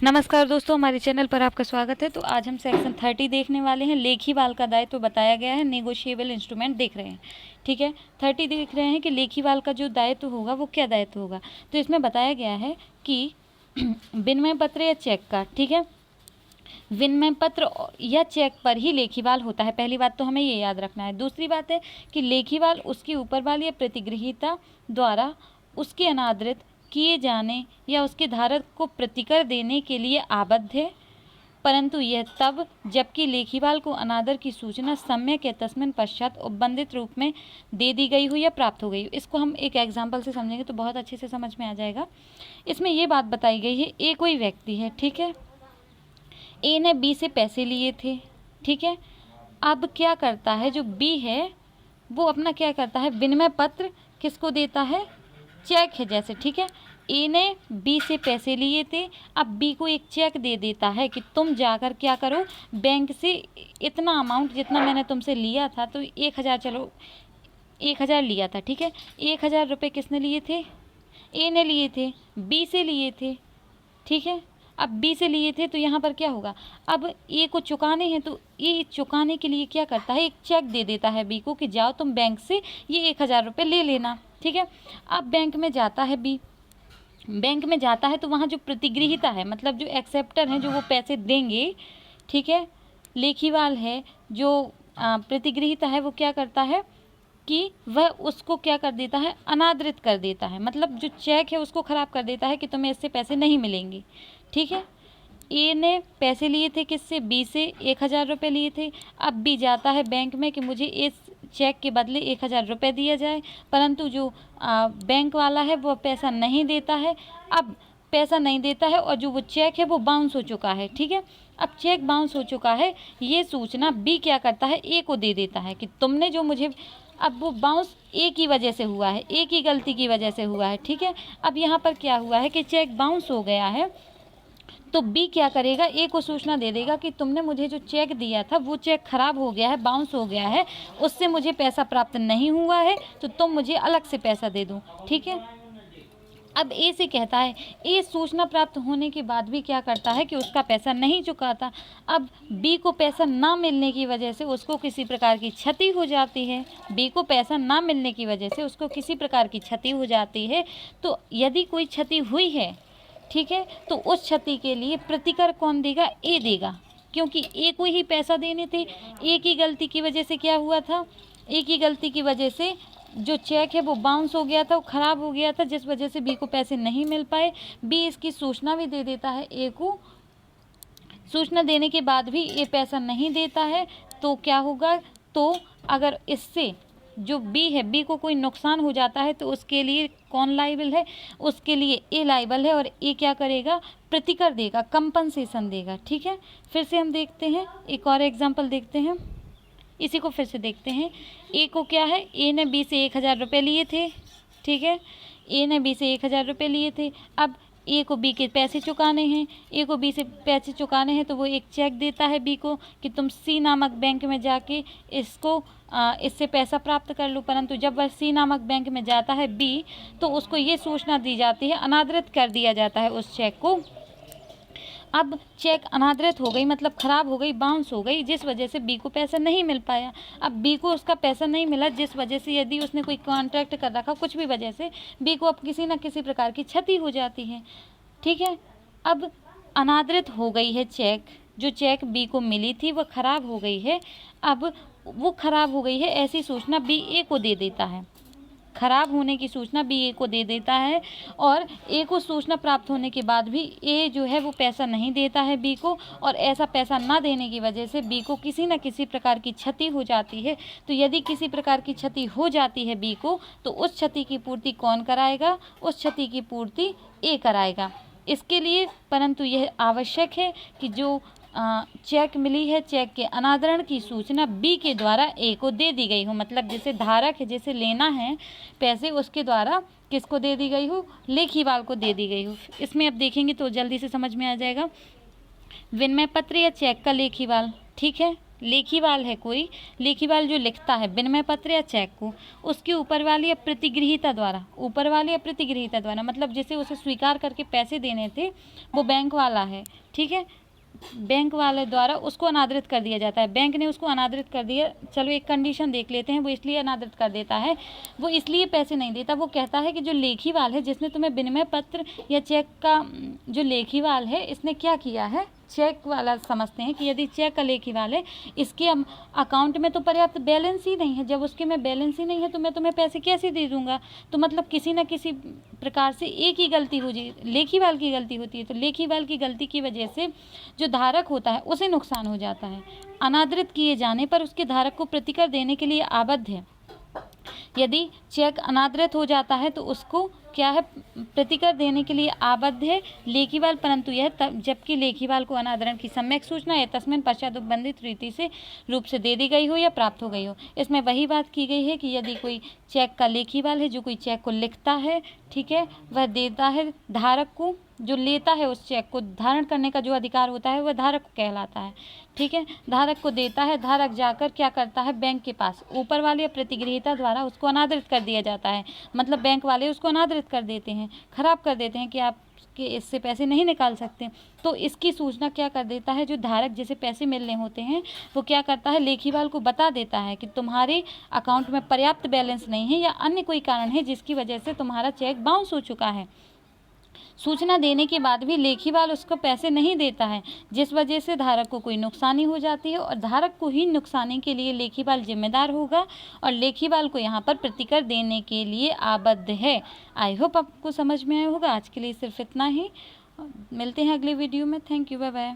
नमस्कार दोस्तों, हमारे चैनल पर आपका स्वागत है। तो आज हम सेक्शन 30 देखने वाले हैं। लेखीवाल का दायित्व बताया गया है, नेगोशिएबल इंस्ट्रूमेंट देख रहे हैं। ठीक है, 30 देख रहे हैं कि लेखीवाल का जो दायित्व होगा वो क्या दायित्व होगा। तो इसमें बताया गया है कि विनिमय पत्र या चेक का, ठीक है, विनिमय पत्र या चेक पर ही लेखीवाल होता है। पहली बात तो हमें ये याद रखना है। दूसरी बात है कि लेखीवाल उसकी ऊपर वाली या प्रतिगृहीता द्वारा उसके अनादृत किए जाने या उसके धारक को प्रतिकर देने के लिए आबद्ध है, परंतु यह तब जबकि लेखीवाल को अनादर की सूचना सम्यक या तस्मिन पश्चात उपबंधित रूप में दे दी गई हो या प्राप्त हो गई हो। इसको हम एक एग्जाम्पल से समझेंगे तो बहुत अच्छे से समझ में आ जाएगा। इसमें ये बात बताई गई है, ए कोई व्यक्ति है, ठीक है, ए ने बी से पैसे लिए थे, ठीक है। अब क्या करता है, जो बी है वो अपना क्या करता है, विनिमय पत्र किसको देता है, चेक है जैसे, ठीक है। ए ने बी से पैसे लिए थे, अब बी को एक चेक दे देता है कि तुम जाकर क्या करो, बैंक से इतना अमाउंट जितना मैंने तुमसे लिया था, तो 1000, चलो 1000 लिया था, ठीक है। 1000 रुपये किसने लिए थे, ए ने लिए थे, बी से लिए थे, ठीक है। अब बी से लिए थे तो यहाँ पर क्या होगा, अब ए को चुकाने हैं तो ए चुकाने के लिए क्या करता है, एक चेक दे देता है बी को कि जाओ तुम बैंक से ये 1000 रुपये ले लेना, ठीक है। अब बैंक में जाता है बी, बैंक में जाता है तो वहाँ जो प्रतिगृहीता है, मतलब जो एक्सेप्टर हैं, जो वो पैसे देंगे, ठीक है, लेखीवाल है जो प्रतिगृहीता है, वो क्या करता है कि वह उसको क्या कर देता है, अनादृत कर देता है, मतलब जो चेक है उसको ख़राब कर देता है कि तुम्हें इससे पैसे नहीं मिलेंगे, ठीक है। ए ने पैसे लिए थे किससे, बी से, 1000 रुपये लिए थे। अब बी जाता है बैंक में कि मुझे इस चेक के बदले 1000 रुपये दिया जाए, परंतु जो बैंक वाला है वो पैसा नहीं देता है। अब पैसा नहीं देता है और जो वो चेक है वो बाउंस हो चुका है, ठीक है। अब चेक बाउंस हो चुका है, ये सूचना बी क्या करता है, ए को दे देता है कि तुमने जो मुझे, अब वो बाउंस ए की वजह से हुआ है, ए की गलती की वजह से हुआ है, ठीक है। अब यहाँ पर क्या हुआ है कि चेक बाउंस हो गया है, तो बी क्या करेगा, ए को सूचना दे देगा कि तुमने मुझे जो चेक दिया था वो चेक खराब हो गया है, बाउंस हो गया है, उससे मुझे पैसा प्राप्त नहीं हुआ है, तो तुम मुझे अलग से पैसा दे दो, ठीक है। अब ए से कहता है, ए सूचना प्राप्त होने के बाद भी क्या करता है कि उसका पैसा नहीं चुकाता। अब बी को पैसा ना मिलने की वजह से उसको किसी प्रकार की क्षति हो जाती है, बी को पैसा ना मिलने की वजह से उसको किसी प्रकार की क्षति हो जाती है। तो यदि कोई क्षति हुई है, ठीक है, तो उस क्षति के लिए प्रतिकर कौन देगा, ए देगा, क्योंकि ए को ही पैसा देने थे। ए की गलती की वजह से क्या हुआ था, ए की गलती की वजह से जो चेक है वो बाउंस हो गया था, वो ख़राब हो गया था, जिस वजह से बी को पैसे नहीं मिल पाए। बी इसकी सूचना भी दे देता है ए को, सूचना देने के बाद भी ये पैसा नहीं देता है, तो क्या होगा, तो अगर इससे जो बी है, बी को कोई नुकसान हो जाता है तो उसके लिए कौन लाइबल है, उसके लिए ए लाइबल है, और ए क्या करेगा, प्रतिकर देगा, कंपनसेशन देगा, ठीक है। फिर से हम देखते हैं, एक और एग्जांपल देखते हैं, इसी को फिर से देखते हैं। ए को क्या है, ए ने बी से 1000 रुपये लिए थे, ठीक है, ए ने बी से 1000 रुपये लिए थे। अब ए को बी के पैसे चुकाने हैं, ए को बी से पैसे चुकाने हैं, तो वो एक चेक देता है बी को कि तुम सी नामक बैंक में जाके इसको इससे पैसा प्राप्त कर लो। परंतु जब वह सी नामक बैंक में जाता है बी, तो उसको ये सूचना दी जाती है, अनादृत कर दिया जाता है उस चेक को। अब चेक अनादृत हो गई, मतलब ख़राब हो गई, बाउंस हो गई, जिस वजह से बी को पैसा नहीं मिल पाया। अब बी को उसका पैसा नहीं मिला, जिस वजह से यदि उसने कोई कॉन्ट्रैक्ट कर रखा, कुछ भी वजह से बी को अब किसी न किसी प्रकार की क्षति हो जाती है, ठीक है। अब अनादृत हो गई है चेक, जो चेक बी को मिली थी वह ख़राब हो गई है। अब वो ख़राब हो गई है, ऐसी सूचना बी ए को दे देता है, खराब होने की सूचना बी ए को दे देता है, और ए को सूचना प्राप्त होने के बाद भी ए जो है वो पैसा नहीं देता है बी को, और ऐसा पैसा ना देने की वजह से बी को किसी न किसी प्रकार की क्षति हो जाती है। तो यदि किसी प्रकार की क्षति हो जाती है बी को, तो उस क्षति की पूर्ति कौन कराएगा, उस क्षति की पूर्ति ए कराएगा। इसके लिए परंतु यह आवश्यक है कि जो चेक मिली है, चेक के अनादरण की सूचना बी के द्वारा ए को दे दी गई हो, मतलब जैसे धारक है, जैसे लेना है पैसे, उसके द्वारा किसको दे दी गई हो, लेखीवाल को दे दी गई हो। इसमें अब देखेंगे तो जल्दी से समझ में आ जाएगा। विनिमय पत्र या चेक का लेखीवाल, ठीक है, लेखीवाल है कोई, लेखीवाल जो लिखता है विनिमय पत्र या चेक को, उसके ऊपर वाली या प्रतिगृहीता द्वारा, ऊपर वाली या प्रतिगृहीता द्वारा, मतलब जिसे उसे स्वीकार करके पैसे देने थे वो बैंक वाला है, ठीक है, बैंक वाले द्वारा उसको अनादरित कर दिया जाता है। बैंक ने उसको अनादरित कर दिया, चलो एक कंडीशन देख लेते हैं, वो इसलिए अनादरित कर देता है, वो इसलिए पैसे नहीं देता, वो कहता है कि जो लेखीवाल है जिसने तुम्हें विनिमय पत्र या चेक का, जो लेखीवाल है इसने क्या किया है, चेक वाला समझते हैं कि यदि चेक का लेखीवाल है, इसके अकाउंट में तो पर्याप्त बैलेंस ही नहीं है, जब उसके में बैलेंस ही नहीं है तो मैं तुम्हें पैसे कैसे दे दूंगा। तो मतलब किसी न किसी प्रकार से एक ही गलती हो जाए, लेखीवाल की गलती होती है, तो लेखीवाल की गलती की वजह से जो धारक होता है उसे नुकसान हो जाता है। अनादरित किए जाने पर उसके धारक को प्रतिकर देने के लिए आबद्ध है। यदि चेक अनादरित हो जाता है तो उसको क्या है, प्रतिकर देने के लिए आबद्ध है लेखीवाल, परंतु यह जबकि लेखीवाल को अनादरण की सम्यक सूचना या तस्मिन पश्चात उपबंधित रीति से रूप से दे दी गई हो या प्राप्त हो गई हो। इसमें वही बात की गई है कि यदि कोई चेक का लेखीवाल है, जो कोई चेक को लिखता है, ठीक है, वह देता है धारक को, जो लेता है उस चेक को धारण करने का जो अधिकार होता है वह धारक को कहलाता है, ठीक है, धारक को देता है, धारक जाकर क्या करता है, बैंक के पास ऊपर वाले प्रतिगृहीता द्वारा उसको अनादरित कर दिया जाता है, मतलब बैंक वाले उसको अनादरित कर देते हैं, खराब कर देते हैं कि आप कि इससे पैसे नहीं निकाल सकते। तो इसकी सूचना क्या कर देता है, जो धारक जिसे पैसे मिलने होते हैं वो क्या करता है, लेखीवाल को बता देता है कि तुम्हारे अकाउंट में पर्याप्त बैलेंस नहीं है या अन्य कोई कारण है जिसकी वजह से तुम्हारा चेक बाउंस हो चुका है। सूचना देने के बाद भी लेखीवाल उसको पैसे नहीं देता है, जिस वजह से धारक को कोई नुकसानी हो जाती है और धारक को ही नुकसानी के लिए लेखीवाल जिम्मेदार होगा और लेखीवाल को यहाँ पर प्रतिकर देने के लिए आबद्ध है। आई होप आपको समझ में आया होगा। आज के लिए सिर्फ इतना ही, मिलते हैं अगले वीडियो में। Thank you, bye bye.